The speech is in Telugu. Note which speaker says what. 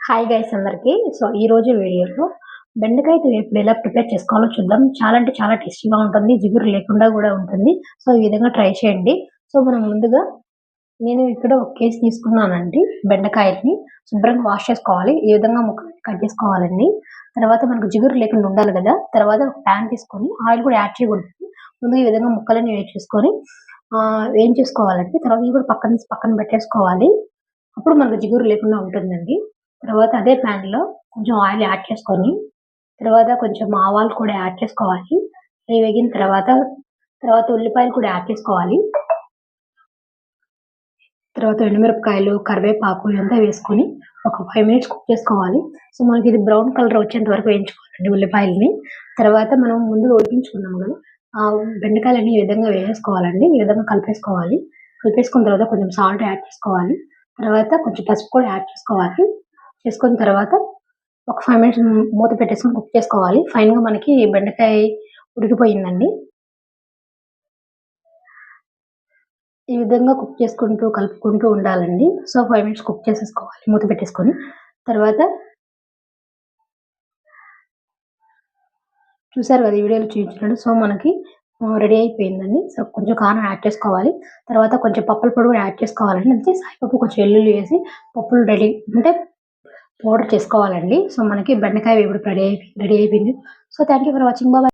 Speaker 1: హాయ్ గైస్ అందరికి. సో ఈ రోజు వీడియోలో బెండకాయ వేపుడు ఎలా ప్రిపేర్ చేసుకోవాలో చూద్దాం. చాలా అంటే చాలా టేస్టీగా ఉంటుంది. జిగురు లేకుండా కూడా ఉంటుంది. సో ఈ విధంగా ట్రై చేయండి. సో మనం ముందుగా నేను ఇక్కడ 1 కేజీ తీసుకున్నానండి. బెండకాయల్ని శుభ్రంగా వాష్ చేసుకోవాలి. ఈ విధంగా ముక్కలు కట్ చేసుకోవాలండి. తర్వాత మనకు జిగురు లేకుండా ఉండాలి కదా. తర్వాత ఒక ప్యాన్ తీసుకొని ఆయిల్ కూడా యాడ్ చేయకూడదు. ముందుగా ఈ విధంగా ముక్కలని వేడి చేసుకొని వేయించేసుకోవాలండి. తర్వాత ఇవి కూడా పక్కన పెట్టేసుకోవాలి. అప్పుడు మనకు జిగురు లేకుండా ఉంటుందండి. తర్వాత అదే ప్యాన్‌లో కొంచెం ఆయిల్ యాడ్ చేసుకొని, తర్వాత కొంచెం ఆవాలు కూడా యాడ్ చేసుకోవాలి. అవి వేగిన తర్వాత ఉల్లిపాయలు కూడా యాడ్ చేసుకోవాలి. తర్వాత ఎండుమిరపకాయలు, కరివేపాకు ఇదంతా వేసుకొని ఒక 5 మినిట్స్ కుక్ చేసుకోవాలి. సో మనకి ఇది బ్రౌన్ కలర్ వచ్చేంత వరకు వేయించుకోవాలండి ఉల్లిపాయలని. తర్వాత మనం ముందుగా ఉడికించుకున్నాం కదా, ఆ బెండకాయలన్నీ ఈ విధంగా వేసేసుకోవాలండి. ఈ విధంగా కలిపేసుకోవాలి. కలిపేసుకున్న తర్వాత కొంచెం సాల్ట్ యాడ్ చేసుకోవాలి. తర్వాత కొంచెం పసుపు కూడా యాడ్ చేసుకోవాలి. చేసుకున్న తర్వాత ఒక 5 మినిట్స్ మూత పెట్టేసుకొని కుక్ చేసుకోవాలి. ఫైనల్‌గా మనకి బెండకాయ ఉడికిపోయిందండి. ఈ విధంగా కుక్ చేసుకుంటూ, కలుపుకుంటూ ఉండాలండి. సో 5 మినిట్స్ కుక్ చేసేసుకోవాలి మూత పెట్టేసుకొని. తర్వాత చూసారు కదా, ఈ వీడియోలో చూపించినట్టు. సో మనకి రెడీ అయిపోయిందండి. సో కొంచెం కారం యాడ్ చేసుకోవాలి. తర్వాత కొంచెం పప్పుల పొడి కూడా యాడ్ చేసుకోవాలండి. అంతే, సాయిపప్పు కొంచెం వెల్లుల్లి వేసి పప్పులు పౌడర్ చేసుకోవాలండి. సో మనకి బెండకాయ వేపుడు రెడీ అయిపోయింది. So thank you for watching. Bye.